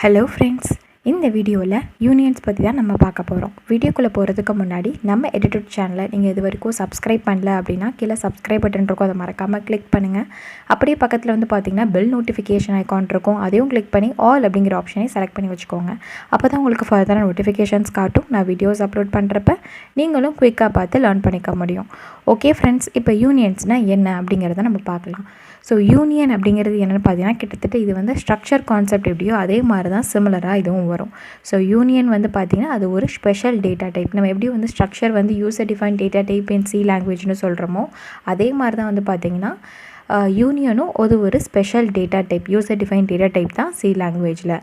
Hello friends, இந்த வீடியோவில் unions பற்றி தான் நம்ம பார்க்க போகிறோம். வீடியோக்குள்ளே போகிறதுக்கு முன்னாடி நம்ம EduTut சேனலை நீங்கள் இது வரைக்கும் சப்ஸ்கிரைப் பண்ணல அப்படின்னா கீழே சப்ஸ்கிரைப் பட்டன் இருக்கும், அதை மறக்காமல் கிளிக் பண்ணுங்கள். அப்படியே பக்கத்தில் வந்து பார்த்திங்கன்னா பெல் நோட்டிஃபிகேஷன் ஐக்கான் இருக்கும், அதையும் கிளிக் பண்ணி ஆல் அப்படிங்கிற ஆப்ஷனை செலக்ட் பண்ணி வச்சுக்கோங்க. அப்போ தான் உங்களுக்கு ஃபர்தராக நோட்டிஃபிகேஷன்ஸ் காட்டும். நான் வீடியோஸ் அப்லோட் பண்ணுறப்ப நீங்களும் குயிக்காக பார்த்து லேர்ன் பண்ணிக்க முடியும். ஓகே ஃப்ரெண்ட்ஸ், இப்போ யூனியன்ஸ்னால் என்ன அப்படிங்கிறத நம்ம பார்க்கலாம். ஸோ யூனியன் அப்படிங்கிறது என்னென்னு பார்த்தீங்கன்னா, கிட்டத்தட்ட இது வந்து ஸ்ட்ரக்சர் கான்செப்ட் எப்படியோ அதே மாதிரி தான் சிமிலராக இதுவும் வரும். ஸோ யூனியன் வந்து பார்த்திங்கன்னா அது ஒரு ஸ்பெஷல் டேட்டா டைப். நம்ம எப்படி வந்து ஸ்ட்ரக்சர் வந்து user define data type in C லாங்குவேஜ்னு சொல்கிறோமோ அதே மாதிரி தான் வந்து பார்த்திங்கன்னா யூனியனும் ஒரு special data type, user define data type தான் சி லாங்குவேஜில்.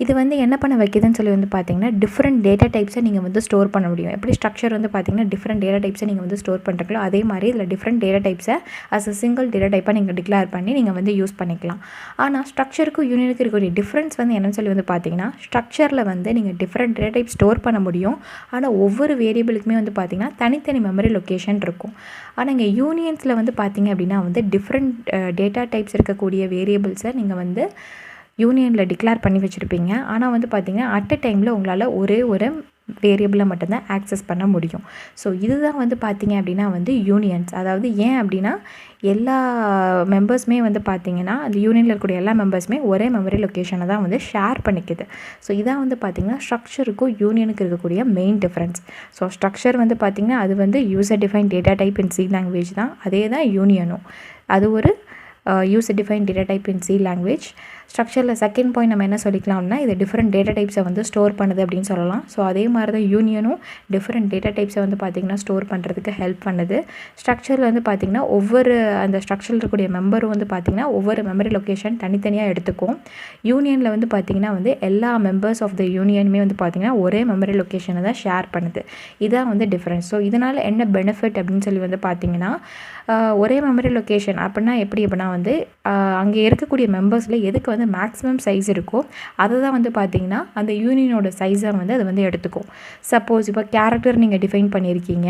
இது வந்து என்ன பண்ண வைக்கிதுன்னு சொல்லி வந்து பார்த்திங்கன்னா டிஃப்ரெண்ட் டேட்டா டைப்ஸை நீங்கள் வந்து ஸ்டோர் பண்ண முடியும். எப்படி ஸ்ட்ரக்சர் வந்து பார்த்திங்கன்னா டிஃப்ரெண்ட் டேட்டா டைப்ஸை நீங்கள் வந்து ஸ்டோர் பண்ணுறீங்களோ அதே மாதிரி இதில் டிஃப்ரெண்ட் டேட்டா டைப்ஸை அஸ் அ சிங்கிள் டேட்டா டைப்பாக நீங்கள் டிக்ளேர் பண்ணி நீங்கள் வந்து யூஸ் பண்ணிக்கலாம். ஆனால் ஸ்ட்ரக்சருக்கும் யூனியனுக்கு இருக்கக்கூடிய டிஃப்ரென்ஸ் வந்து என்னன்னு சொல்லி வந்து பார்த்திங்கன்னா, ஸ்ட்ரக்சரில் வந்து நீங்கள் டிஃப்ரெண்ட் டேட்டா டைப் ஸ்டோர் பண்ண முடியும். ஆனால் ஒவ்வொரு வேரியபிளுக்குமே வந்து பார்த்திங்கன்னா தனித்தனி மெமரி லொக்கேஷன் இருக்கும். ஆனால் இங்கே யூனியன்ஸில் வந்து பார்த்திங்க அப்படின்னா வந்து டிஃப்ரெண்ட் டேட்டா டைப்ஸ் இருக்கக்கூடிய வேரியபிள்ஸை நீங்கள் வந்து யூனியனில் டிக்ளேர் பண்ணி வச்சுருப்பீங்க. ஆனால் வந்து பார்த்திங்கன்னா அட் அ டைமில் உங்களால் ஒரே ஒரு வேரியபிளை மட்டும்தான் ஆக்சஸ் பண்ண முடியும். ஸோ இதுதான் வந்து பார்த்திங்க அப்படின்னா வந்து யூனியன்ஸ். அதாவது ஏன் அப்படின்னா எல்லா மெம்பர்ஸுமே வந்து பார்த்திங்கன்னா அந்த யூனியனில் இருக்கக்கூடிய எல்லா மெம்பர்ஸுமே ஒரே மெமரி லொக்கேஷனை தான் வந்து ஷேர் பண்ணிக்குது. ஸோ இதான் வந்து பார்த்திங்கன்னா ஸ்ட்ரக்சருக்கும் யூனியனுக்கு இருக்கக்கூடிய மெயின் டிஃப்ரென்ஸ். ஸோ ஸ்ட்ரக்சர் வந்து பார்த்திங்கன்னா அது வந்து user define data type in C language தான். அதே தான் யூனியனும், அது ஒரு user define data type in C language. ஸ்ட்ரக்சரில் செகண்ட் பாயிண்ட் நம்ம என்ன சொல்லிக்கலாம்னா, இது டிஃப்ரெண்ட் டேட்டா டைப்ஸை வந்து ஸ்டோர் பண்ணுது அப்படின்னு சொல்லலாம். ஸோ அதே மாதிரி தான் யூனியனும் டிஃப்ரெண்ட் டேட்டா டைப்ஸை வந்து பார்த்திங்கன்னா ஸ்டோர் பண்ணுறதுக்கு ஹெல்ப் பண்ணுது. ஸ்ட்ரக்சரில் வந்து பார்த்திங்கன்னா ஒவ்வொரு அந்த ஸ்ட்ரக்சரில் இருக்கக்கூடிய மெம்பரும் வந்து பார்த்திங்கன்னா ஒவ்வொரு மெமரி லொக்கேஷன் தனித்தனியாக எடுத்துக்கும். யூனியனில் வந்து பார்த்திங்கன்னா வந்து எல்லா மெம்பர்ஸ் ஆஃப் த யூனியனுமே வந்து பார்த்திங்கன்னா ஒரே மெமரி லொக்கேஷனை தான் ஷேர் பண்ணுது. இதான் வந்து டிஃப்ரென்ஸ். ஸோ இதனால் என்ன பெனிஃபிட் அப்படின்னு சொல்லி வந்து பார்த்திங்கன்னா, ஒரே மெமரி லொக்கேஷன் அப்படின்னா எப்படின்னா வந்து அங்கே இருக்கக்கூடிய மெம்பர்ஸில் எதுக்கு வந்து மேக்ஸிமம் சைஸ் இருக்கோ அதை தான் வந்து பார்த்திங்கன்னா அந்த யூனியனோட சைஸை வந்து அது வந்து எடுத்துக்கும். சப்போஸ் இப்போ கேரக்டர் நீங்கள் டிஃபைன் பண்ணியிருக்கீங்க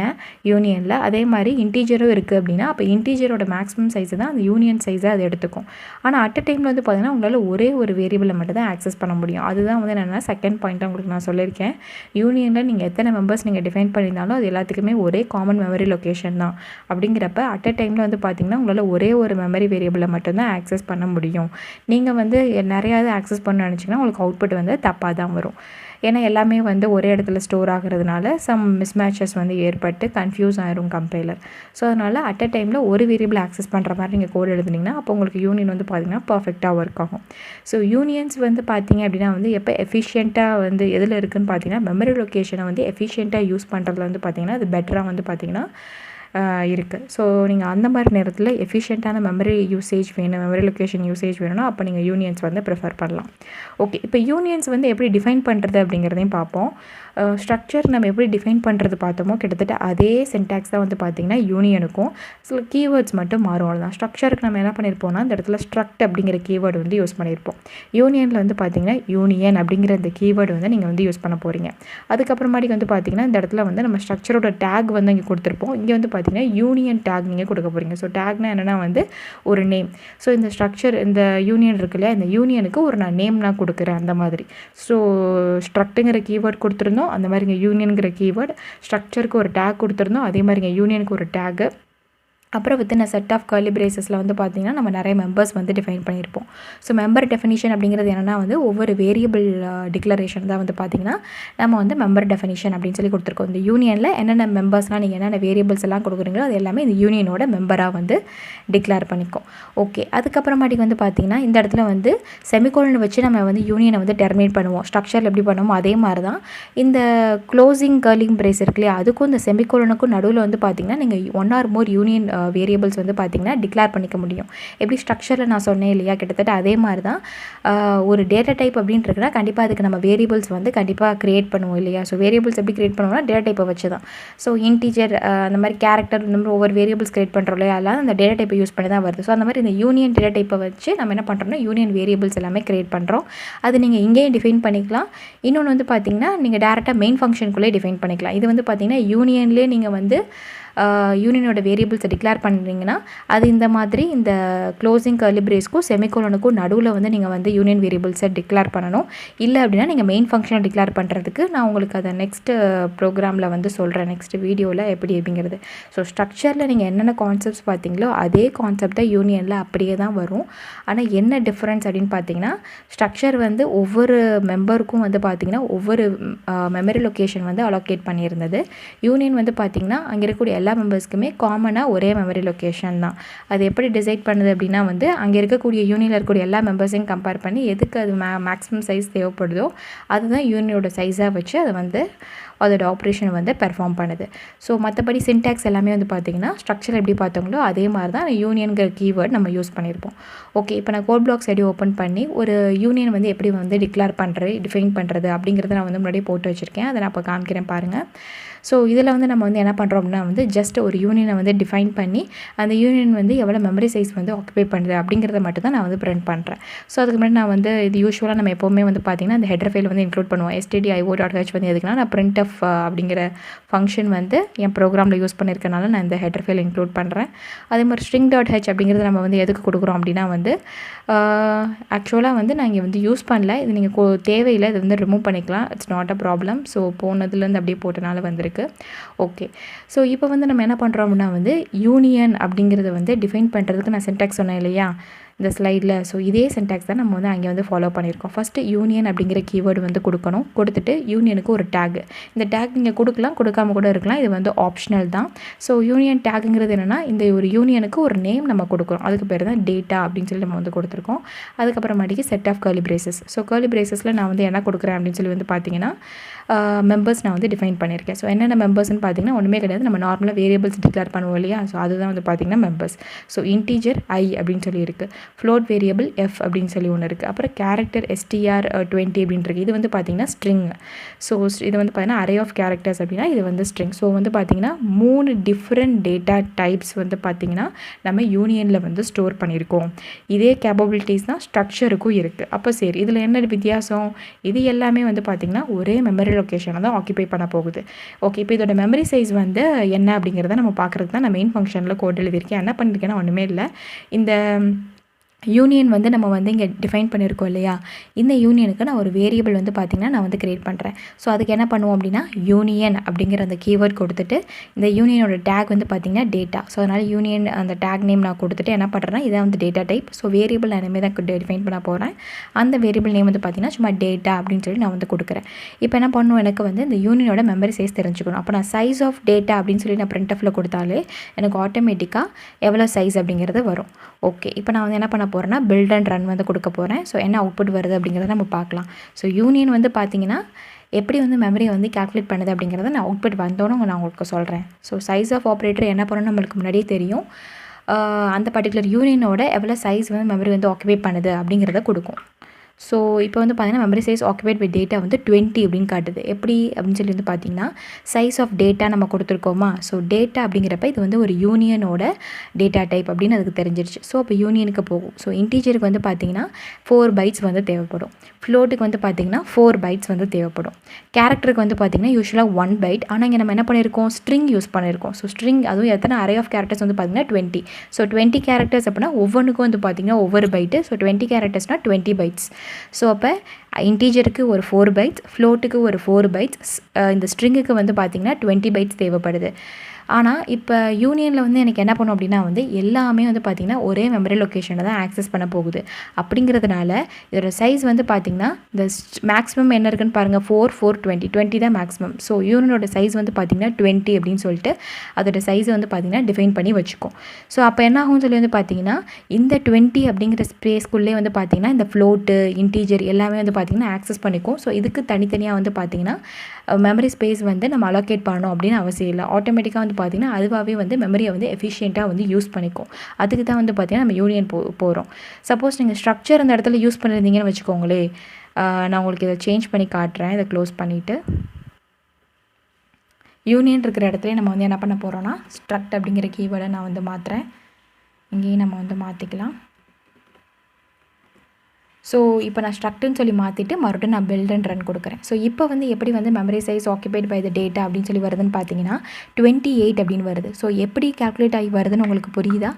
யூனியனில், அதே மாதிரி இன்டீஜரும் இருக்குது அப்படின்னா அப்போ இன்டீஜரோட மேக்ஸிமம் சைஸை தான் அந்த யூனியன் சைஸை அது எடுத்துக்கும். ஆனால் அட் அ டைமில் வந்து பார்த்திங்கன்னா உங்களால் ஒரே ஒரு வேரியபிளை மட்டும் தான் ஆக்சஸ் பண்ண முடியும். அதுதான் வந்து என்னென்னா செகண்ட் பாயிண்ட்டாக உங்களுக்கு நான் சொல்லியிருக்கேன். யூனியனில் நீங்கள் எத்தனை மெம்பர்ஸ் நீங்கள் டிஃபைன் பண்ணியிருந்தாலும் அது எல்லாத்துக்குமே ஒரே காமன் மெமரி லொக்கேஷன் தான். அப்படிங்கிறப்ப அட் அ டைமில் வந்து பார்த்திங்கன்னா உங்களால் ஒரே ஒரு மெமரி வேரியபிளை மட்டும்தான் ஆக்சஸ் பண்ண முடியும். நீங்கள் வந்து நிறையாவது ஆக்சஸ் பண்ண நினச்சிங்கன்னா உங்களுக்கு அவுட்புட் வந்து தப்பாக தான் வரும். ஏன்னா எல்லாமே வந்து ஒரே இடத்துல ஸ்டோர் ஆகிறதுனால சம் மிஸ்மேட்சஸ் வந்து ஏற்பட்டு கன்ஃபியூஸ் ஆயிரும் கம்பைலர். ஸோ அதனால் அட் அ டைமில் ஒரு வேரியபிள் ஆக்சஸ் பண்ணுற மாதிரி நீங்கள் கோட் எழுதுனீங்கன்னா அப்போ உங்களுக்கு யூனியன் வந்து பார்த்திங்கன்னா பர்ஃபெக்டாக ஒர்க் ஆகும். ஸோ யூனியன்ஸ் வந்து பார்த்திங்க அப்படின்னா வந்து எப்போ எஃபிஷியண்ட்டாக வந்து எதில் இருக்குதுன்னு பார்த்தீங்கன்னா மெமரி லொக்கேஷனை வந்து எஃபிஷியண்ட்டாக யூஸ் பண்ணுறதுல வந்து பார்த்திங்கன்னா அது பெட்டராக வந்து பார்த்திங்கன்னா இருக்குது. ஸோ நீங்கள் அந்த மாதிரி நேரத்தில் எஃபிஷியண்ட்டான மெமரி யூசேஜ் வேணும், மெமரி லொக்கேஷன் யூசேஜ் வேணும்னா அப்போ நீங்கள் யூனியன்ஸ் வந்து ப்ரிஃபர் பண்ணலாம். ஓகே, இப்போ யூனியன்ஸ் வந்து எப்படி டிஃபைன் பண்ணுறது அப்படிங்கிறதையும் பார்ப்போம். ஸ்ட்ரக்சர் நம்ம எப்படி டிஃபைன் பண்ணுறது பார்த்தோமோ கிட்டத்தட்ட அதே சின்டாக்ஸ் தான் வந்து பார்த்திங்கன்னா யூனியனுக்கும். சில கீவேர்ட்ஸ் மட்டும் மாறும், அவ்வளோதான். ஸ்ட்ரக்சருக்கு நம்ம என்ன பண்ணியிருப்போம்னா இந்த இடத்துல ஸ்ட்ரக்ட் அப்படிங்கிற கீவேர்டு வந்து யூஸ் பண்ணியிருப்போம். யூனியனில் வந்து பார்த்திங்கன்னா யூனியன் அப்படிங்கிற அந்த கீவேர்டு வந்து நீங்கள் வந்து யூஸ் பண்ண போகிறீங்க. அதுக்கப்புறமாட்டி வந்து பார்த்திங்கன்னா இந்த இடத்துல வந்து நம்ம ஸ்ட்ரக்சரோட டேக் வந்து இங்கே கொடுத்துருப்போம். இங்கே வந்து பார்த்திங்கன்னா யூனியன் டேக் நீங்கள் கொடுக்க போகிறீங்க. ஸோ டேக்னா என்னென்னா வந்து ஒரு நேம். ஸோ இந்த ஸ்ட்ரக்சர் இந்த யூனியன் இருக்கு இல்லையா, இந்த யூனியனுக்கு ஒரு நான் நேம் நான் கொடுக்குறேன் அந்த மாதிரி. ஸோ ஸ்ட்ரக்ட்டுங்கிற கீவேர்ட் கொடுத்துருந்தோம், அந்த மாதிரி இங்கே யூனியனுங்கிற கீவேர்ட், ஸ்ட்ரக்சருக்கு ஒரு டேக் கொடுத்துருந்தோம், அதே மாதிரி இங்கே யூனியனுக்கு ஒரு டேகு. அப்புறம் within a set of curly பிரேசஸில் வந்து பார்த்திங்கன்னா நம்ம நிறைய மெம்பர்ஸ் வந்து டிஃபைன் பண்ணியிருப்போம். ஸோ மெம்பர் டெஃபினிஷன் அப்படிங்கிறது என்னென்னா வந்து ஒவ்வொரு வேரியபிள் டிக்ளரேஷன் தான் வந்து பார்த்திங்கன்னா நம்ம வந்து மெம்பர் டெஃபினிஷன் அப்படின்னு சொல்லி கொடுத்துருக்கோம். இந்த யூனியனில் என்னென்ன மெம்பர்ஸ்னால் நீங்கள் என்னென்ன வேரியபிள்ஸ் எல்லாம் கொடுக்குறீங்களோ அது எல்லாமே இந்த யூனியனோட மெம்பராக வந்து டிக்ளேர் பண்ணிக்கும். ஓகே, அதுக்கப்புறமாட்டிக்கு வந்து பார்த்திங்கன்னா இந்த இடத்துல வந்து செமிகோலன் வச்சு நம்ம வந்து யூனியனை வந்து டெர்மினேட் பண்ணுவோம். ஸ்ட்ரக்சரில் எப்படி பண்ணுவோமோ அதே மாதிரி தான் இந்த க்ளோசிங் கர்லிங் பிரேஸ் இருக்கு இல்லையா, அதுக்கும் இந்த செமிகோலனுக்கும் நடுவில் வந்து பார்த்திங்கன்னா நீங்கள் ஒன் ஆர் மோர் யூனியன் வேரியபிள்ஸ் வந்து பார்த்திங்கன்னா டிக்ளேர் பண்ணிக்க முடியும். எப்படி ஸ்ட்ரக்சரில் நான் சொன்னேன் இல்லையா, கிட்டத்தட்ட அதே மாதிரி தான். ஒரு டேட்டா டைப் அப்படின்ட்டு இருக்குன்னா கண்டிப்பாக அதுக்கு நம்ம வேரியபிள்ஸ் வந்து கண்டிப்பாக க்ரியேட் பண்ணுவோம் இல்லையா. ஸோ வேரியபிள்ஸ் எப்படி க்ரியேட் பண்ணுவோம்னா டேட்டா டைப்பை வச்சு தான். ஸோ இன்டீஜர் அந்த மாதிரி கேரக்டர் இந்த மாதிரி ஒவ்வொரு வேரியபிள்ஸ் க்ரியேட் பண்ணுறோம் இல்லையா, அதெல்லாம் அந்த டேட்டா டைப்பை யூஸ் பண்ணி தான் வருது. ஸோ அந்த மாதிரி இந்த யூனியன் டேட்டா டைப்பை வச்சு நம்ம என்ன பண்ணுறோம்னா யூனியன் வேரியபிள்ஸ் எல்லாமே க்ரியேட் பண்ணுறோம். அது நீங்கள் இங்கேயும் டிஃபைன் பண்ணிக்கலாம். இன்னொன்று வந்து பார்த்திங்கன்னா நீங்கள் டேரெக்டாக மெயின் ஃபங்க்ஷனுக்குள்ளே டிஃபைன் பண்ணிக்கலாம். இது வந்து பார்த்திங்கன்னா யூனியன்லேயே நீங்கள் வந்து யூனியனோட வேரியபிள்ஸை டிக்ளேர் பண்ணுறீங்கன்னா அது இந்த மாதிரி இந்த க்ளோசிங் கர்லி பிரேஸ்க்கும் செமிகோலனுக்கும் நடுவில் வந்து நீங்கள் வந்து யூனியன் வேரியபிள்ஸை டிக்ளேர் பண்ணணும். இல்லை அப்படின்னா நீங்கள் மெயின் ஃபங்க்ஷனை டிக்ளேர் பண்ணுறதுக்கு நான் உங்களுக்கு அதை நெக்ஸ்ட்டு ப்ரோக்ராமில் வந்து சொல்கிறேன், நெக்ஸ்ட் வீடியோவில் எப்படி அப்படிங்கிறது. ஸோ ஸ்ட்ரக்சரில் நீங்கள் என்னென்ன கான்செப்ட்ஸ் பார்த்தீங்களோ அதே கான்செப்டை யூனியனில் அப்படியே தான் வரும். ஆனால் என்ன டிஃப்ரென்ஸ் அப்படின்னு பார்த்தீங்கன்னா ஸ்ட்ரக்சர் வந்து ஒவ்வொரு மெம்பருக்கும் வந்து பார்த்திங்கன்னா ஒவ்வொரு மெமரி லொக்கேஷன் வந்து அலோகேட் பண்ணியிருந்தது. யூனியன் வந்து பார்த்திங்கன்னா அங்கே இருக்கக்கூடிய எல்லா மெம்பர்ஸ்க்குமே காமனாக ஒரே மெமரி லொக்கேஷன் தான். அது எப்படி டிசைட் பண்ணுது அப்படின்னா வந்து அங்கே இருக்கக்கூடிய யூனியனில் இருக்கக்கூடிய எல்லா மெம்பர்ஸையும் கம்பேர் பண்ணி எதுக்கு அது மேக்ஸிமம் சைஸ் தேவைப்படுதோ அதுதான் யூனியனோட சைஸாக வச்சு அதை வந்து அதோட ஆப்ரேஷன் வந்து பெர்ஃபார்ம் பண்ணுது. ஸோ மற்றபடி சின்டாக்ஸ் எல்லாமே வந்து பார்த்திங்கன்னா ஸ்ட்ரக்சர் எப்படி பார்த்தோங்களோ அதே மாதிரி தான் யூனியன்கிற கீவேர்ட் நம்ம யூஸ் பண்ணியிருப்போம். ஓகே, இப்போ நான் கோட் பிளாக்ஸ் ஐடி ஓப்பன் பண்ணி ஒரு யூனியன் வந்து எப்படி வந்து டிஃபைன் பண்ணுறது அப்படிங்கிறத நான் வந்து முன்னாடி போட்டு வச்சுருக்கேன். அதை நான் இப்போ காமிக்கிறேன் பாருங்கள். ஸோ இதில் வந்து நம்ம வந்து என்ன பண்ணுறோம் அப்படின்னா வந்து ஜஸ்ட் ஒரு யூனியனை வந்து டிஃபைன் பண்ணி அந்த யூனியன் வந்து எவ்வளோ மெமரி சைஸ் வந்து ஆக்குபை பண்ணுது அப்படிங்கிறத மட்டும் தான் நான் வந்து பிரிண்ட் பண்ணுறேன். ஸோ அதுக்கு முன்னாடி நான் வந்து இது யூஸ்வலாக நம்ம எப்போவுமே வந்து பார்த்திங்கன்னா அந்த ஹெடர் ஃபைல் வந்து இன்க்ளூட் பண்ணுவோம். stdio.h வந்து எதுக்குன்னா நான் printf அப்படிங்கிற ஃபங்க்ஷன் வந்து என் ப்ரோக்ராமில் யூஸ் பண்ணியிருக்கனால நான் இந்த ஹெடர் ஃபைல் இன்க்ளூட் பண்ணுறேன். அதே மாதிரி string.h அப்படிங்கிறது நம்ம வந்து எதுக்கு கொடுக்குறோம் அப்படின்னா வந்து ஆக்சுவலாக வந்து நான் இங்கே வந்து யூஸ் பண்ணல, இது நீங்கள் தேவையில்லை, இது வந்து ரிமூவ் பண்ணிக்கலாம், it's not a problem. So போனதுலேருந்து அப்படியே போட்டனால வந்திருக்கு. ஓகே, ஸோ இப்போ வந்து நம்ம என்ன பண்ணுறோம் அப்படின்னா வந்து யூனியன் அப்படிங்கிறத வந்து டிஃபைன் பண்ணுறதுக்கு நான் சின்டாக்ஸ் சொன்னேன் இல்லையா இந்த ஸ்லைடில். ஸோ இதே சின்டாக்ஸ் தான் நம்ம வந்து அங்கே வந்து ஃபாலோ பண்ணியிருக்கோம். ஃபஸ்ட்டு யூனியன் அப்படிங்கிற கீவேர்டு வந்து கொடுக்கணும். கொடுத்துட்டு யூனியனுக்கு ஒரு டேக், இந்த டேக் நீங்கள் கொடுக்கலாம், கொடுக்காம கூட இருக்கலாம், இது வந்து ஆப்ஷனல் தான். ஸோ யூனியன் டேக்குங்கிறது என்னென்னா இந்த ஒரு யூனியனுக்கு ஒரு நேம் நம்ம கொடுக்குறோம், அதுக்கு பேர் தான் டேட்டா அப்படின்னு சொல்லி நம்ம வந்து கொடுத்துருக்கோம். அதுக்கப்புறமாட்டிக்கு set of curly braces. So curly பிரேசஸில் நான் வந்து என்ன கொடுக்குறேன் அப்படின்னு சொல்லி வந்து பார்த்தீங்கன்னா மெம்பர்ஸ் நான் வந்து டிஃபைன் பண்ணியிருக்கேன். ஸோ என்னென்ன மெம்பர்ஸ்னு பார்த்தீங்கன்னா ஒன்றுமே கிடையாது, நம்ம நார்மலாக வேரியபிள்ஸ் டிக்ளேர் பண்ணுவோம் இல்லையா, ஸோ அதுதான் வந்து பார்த்திங்கன்னா மெம்பர்ஸ். ஸோ இன்டீஜர் ஐ அப்படின்னு சொல்லி இருக்குது, ஃப்ளோட் வேரியபிள் எஃப் அப்படின்னு சொல்லி ஒன்று இருக்குது, அப்புறம் கேரக்டர் str20 அப்படின்னு இருக்குது. இது வந்து பார்த்திங்கன்னா ஸ்ட்ரிங். ஸோ இது வந்து பார்த்திங்கன்னா அரே ஆஃப் கேரக்டர்ஸ் அப்படின்னா இது வந்து ஸ்ட்ரிங். ஸோ வந்து பார்த்திங்கன்னா 3 டிஃப்ரெண்ட் டேட்டா டைப்ஸ் வந்து பார்த்திங்கன்னா நம்ம யூனியனில் வந்து ஸ்டோர் பண்ணியிருக்கோம். இதே கேப்பபிலிட்டிஸ் தான் ஸ்ட்ரக்சருக்கும் இருக்குது. அப்போ சரி, இதில் என்ன வித்தியாசம், இது எல்லாமே வந்து பார்த்திங்கன்னா ஒரே மெமரி லொக்கேஷனை தான் ஆக்கிபை பண்ண போகுது. ஓகே, இப்போ இதோட மெமரி சைஸ் வந்து என்ன அப்படிங்கிறத நம்ம பார்க்குறது தான் நான் மெயின் ஃபங்க்ஷனில் கோட் எழுதியிருக்கேன். என்ன பண்ணியிருக்கேன்னா ஒன்றுமே இல்லை, இந்த யூனியன் வந்து நம்ம வந்து இங்கே டிஃபைன் பண்ணியிருக்கோம் இல்லையா, இந்த யூனியனுக்கு நான் ஒரு வேரியபிள் வந்து பார்த்திங்கன்னா நான் வந்து க்ரியேட் பண்ணுறேன். ஸோ அதுக்கு என்ன பண்ணுவோம் அப்படின்னா யூனியன் அப்படிங்கிற அந்த கீவேர்ட் கொடுத்துட்டு இந்த யூனியனோட டேக் வந்து பார்த்திங்கன்னா டேட்டா. ஸோ அதனால் யூனியன் அந்த டேக் நேம் நான் கொடுத்துட்டு என்ன பண்ணுறேன்னா இதான் வந்து டேட்டா டைப். ஸோ வேரியபிள் நான் இனிமேல் தான் டிஃபைன் பண்ண போகிறேன். அந்த வேரியபிள் நேம் வந்து பார்த்திங்கன்னா சும்மா டேட்டா அப்படின்னு சொல்லி நான் வந்து கொடுக்குறேன். இப்போ என்ன பண்ணணும், எனக்கு வந்து இந்த யூனியனோட மெமரி சைஸ் தெரிஞ்சுக்கணும். அப்போ நான் சைஸ் ஆஃப் டேட்டா அப்படின்னு சொல்லி நான் printfல கொடுத்தாலே எனக்கு ஆட்டோமேட்டிக்காக எவ்வளோ சைஸ் அப்படிங்கிறது வரும். ஓகே, இப்போ நான் வந்து என்ன பண்ண போகிறேன்னா பில்ட் அண்ட் ரன் வந்து கொடுக்க போகிறேன். ஸோ என்ன அவுட்புட் வருது அப்படிங்கிறத நம்ம பார்க்கலாம். ஸோ யூனியன் வந்து பார்த்திங்கன்னா எப்படி வந்து மெமரியை வந்து கால்குலேட் பண்ணுது அப்படிங்கிறத நான் அவுட்புட் வந்தோன்னு நான் உங்களுக்கு சொல்கிறேன். ஸோ சைஸ் ஆஃப் ஆப்ரேட்டர் என்ன பண்ணணும்னு நம்மளுக்கு முன்னாடியே தெரியும். அந்த பர்டிகுலர் யூனியனோட எவ்வளோ சைஸ் வந்து மெமரி வந்து ஆக்குபை பண்ணுது அப்படிங்கிறத கொடுக்கும். ஸோ இப்போ வந்து பார்த்திங்கன்னா memory size occupied with data வந்து 20 அப்படின்னு காட்டுது. எப்படி அப்படின்னு சொல்லி வந்து பார்த்திங்கன்னா சைஸ் ஆஃப் டேட்டா நம்ம கொடுத்துருக்கோமா, ஸோ டேட்டா அப்படிங்கிறப்ப இது வந்து ஒரு யூனியனோட டேட்டா டைப் அப்படின்னு அதுக்கு தெரிஞ்சிருச்சு. ஸோ இப்போ யூனியனுக்கு போகும். ஸோ இன்டீஜருக்கு வந்து பார்த்திங்கன்னா 4 பைட்ஸ் வந்து தேவைப்படும், ஃப்ளோட்டுக்கு வந்து பார்த்திங்கன்னா 4 பைட்ஸ் வந்து தேவைப்படும், கேரக்டருக்கு வந்து பார்த்திங்கன்னா யூஸ்வலாக 1 பைட். ஆனால் இங்கே நம்ம என்ன பண்ணியிருக்கோம், ஸ்ட்ரிங் யூஸ் பண்ணியிருக்கோம். ஸோ ஸ்ட்ரிங் அதுவும் எத்தனை அரே ஆஃப் கேரக்டர்ஸ் வந்து பார்த்திங்கன்னா 20. ஸோ 20 கேரக்டர்ஸ் அப்படின்னா ஒவ்வொன்றுக்கும் வந்து பார்த்திங்கன்னா ஒவ்வொரு பைட்டு. ஸோ 20 கேரக்டர்ஸ்னால் 20 பைட்ஸ். ஸோ அப்போ இன்டீஜருக்கு ஒரு 4 பைட்ஸ், ஃப்ளோட்டுக்கு ஒரு 4 பைட்ஸ், இந்த ஸ்ட்ரிங்குக்கு வந்து பார்த்திங்கன்னா 20 பைட்ஸ் தேவைப்படுது. ஆனால் இப்போ யூனியனில் வந்து எனக்கு என்ன பண்ணும் அப்படின்னா வந்து எல்லாமே வந்து பார்த்திங்கன்னா ஒரே மெமரி லொக்கேஷனை தான் ஆக்சஸ் பண்ண போகுது. அப்படிங்கிறதுனால இதோட சைஸ் வந்து பார்த்திங்கன்னா இந்த மேக்ஸிமம் என்ன இருக்குன்னு பாருங்கள், 4 4 20 தான் மேக்ஸிமம். ஸோ யூனியனோட சைஸ் வந்து பார்த்திங்கன்னா 20 அப்படின்னு சொல்லிட்டு அதோட சைஸை வந்து பார்த்திங்கன்னா டிஃபைன் பண்ணி வச்சுக்கும். ஸோ அப்போ என்ன ஆகும்னு சொல்லி வந்து பார்த்திங்கன்னா இந்த 20 அப்படிங்கிற ஸ்பேஸ்க்குள்ளே வந்து பார்த்திங்கன்னா இந்த ஃப்ளோட்டு இன்டீஜர் எல்லாமே வந்து பார்த்திங்கன்னா ஆக்சஸ் பண்ணிக்கும். ஸோ இதுக்கு தனித்தனியாக வந்து பார்த்திங்கன்னா மெமரி ஸ்பேஸ் வந்து நம்ம அலோகேட் பண்ணணும் அப்படின்னு அவசியம் இல்லை. ஆட்டோமேட்டிக்காக வந்து பார்த்திங்கன்னா அதுவாகவே வந்து மெமரியை வந்து எஃபிஷியண்ட்டாக வந்து யூஸ் பண்ணிக்கும். அதுக்கு தான் வந்து பார்த்திங்கன்னா நம்ம யூனியன் போகிறோம். சப்போஸ் நீங்கள் ஸ்ட்ரக்சர் அந்த இடத்துல யூஸ் பண்ணியிருந்தீங்கன்னு வச்சுக்கோங்களே, நான் உங்களுக்கு இதை சேஞ்ச் பண்ணி காட்டுறேன். இதை க்ளோஸ் பண்ணிவிட்டு யூனியன் இருக்கிற இடத்துல நம்ம வந்து என்ன பண்ண போகிறோன்னா ஸ்ட்ரக்ட் அப்படிங்கிற கீவேர்டை நான் வந்து மாற்றுறேன். இங்கேயும் நம்ம வந்து மாற்றிக்கலாம். ஸோ இப்போ நான் ஸ்ட்ரக்ட்னு சொல்லி மாற்றிட்டு மறுபடியும் நான் பில்ட் அண்ட் ரன் கொடுக்குறேன். ஸோ இப்போ வந்து எப்படி வந்து memory size occupied by the data அப்படின்னு சொல்லி வருதுன்னு பார்த்தீங்கன்னா 28 அப்படின்னு வருது. ஸோ எப்படி கால்குலேட் ஆகி வருதுன்னு உங்களுக்கு புரியுதா?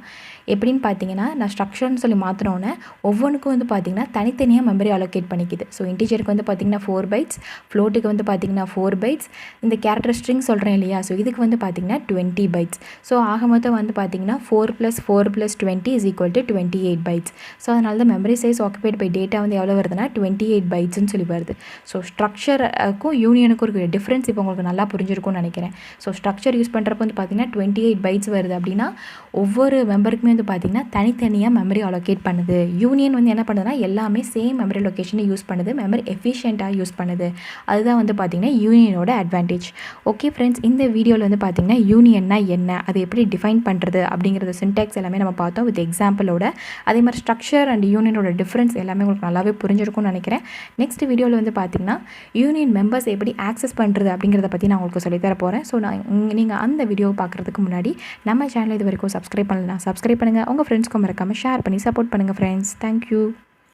எப்படின்னு பார்த்தீங்கன்னா நான் ஸ்ட்ரக்சர்னு சொல்லி மாற்றினோன்னே ஒவ்வொன்றுக்கும் வந்து பார்த்திங்கன்னா தனித்தனியாக மெமரி அலோகேட் பண்ணிக்குது. ஸோ இன்டிஜருக்கு வந்து பார்த்திங்கன்னா 4 bytes, ஃப்ளோட்டுக்கு வந்து பார்த்திங்கன்னா 4 bytes, இந்த கேரக்டர் ஸ்ட்ரிங் சொல்கிறேன் இல்லையா, ஸோ இதுக்கு வந்து பார்த்திங்கன்னா 20 bytes. ஸோ ஆக மொத்தம் வந்து பார்த்திங்கன்னா 4 + 4 + 20 = 28 bytes. ஸோ அதனால தான் memory size occupied by data வந்து எவ்வளோ வருதுன்னா 28 bytesன்னு சொல்லி வருது. ஸோ ஸ்ட்ரக்சருக்கும் யூனியனுக்கும் இருக்கிற டிஃப்ரென்ஸ் இப்போ உங்களுக்கு நல்லா புரிஞ்சிருக்கும்னு நினைக்கிறேன். ஸோ ஸ்ட்ரக்சர் யூஸ் பண்ணுறப்ப வந்து பார்த்திங்கன்னா 28 bytes வருது அப்படின்னா ஒவ்வொரு மெம்பருக்குமே வந்து பார்த்திங்கன்னா தனித்தனியாக மெமரி அலோகேட் பண்ணுது. யூனியன் வந்து என்ன பண்ணுதுன்னா எல்லாமே சேம் மெமரி லொக்கேஷனை யூஸ் பண்ணுது, மெமரி எஃபிஷியண்ட்டாக யூஸ் பண்ணுது. அதுதான் வந்து பார்த்திங்கன்னா யூனியனோட அட்வான்டேஜ். ஓகே ஃப்ரெண்ட்ஸ், இந்த வீடியோவில் வந்து பார்த்திங்கன்னா யூனியன்னா என்ன, அது எப்படி டிஃபைன் பண்ணுறது அப்படிங்கிறது சின்டாக்ஸ் எல்லாமே நம்ம பார்த்தோம் வித் எக்ஸாம்பிளோட. அதே மாதிரி ஸ்ட்ரக்சர் அண்ட் யூனியனோட டிஃப்ரென்ஸ் எல்லாமே உங்களுக்கு நல்லாவே புரிஞ்சிருக்கும்னு நினைக்கிறேன். நெக்ஸ்ட் வீடியோவில் வந்து பார்த்திங்கன்னா யூனியன் மெம்பர்ஸ் எப்படி ஆக்சஸ் பண்ணுறது அப்படிங்கிறத பற்றி நான் உங்களுக்கு சொல்லித்தர போகிறேன். ஸோ நீங்கள் அந்த வீடியோவை பார்க்குறதுக்கு முன்னாடி நம்ம சேனல் இது வரைக்கும் சப்ஸ்கிரைப் பண்ணலாம், சப்ஸ்கிரைப் பண்ணுங்கள். உங்கள் ஃப்ரெண்ட்ஸ்க்கும் மறக்காமல் ஷேர் பண்ணி சப்போர்ட் பண்ணுங்கள் ஃப்ரெண்ட்ஸ். தேங்க்யூ.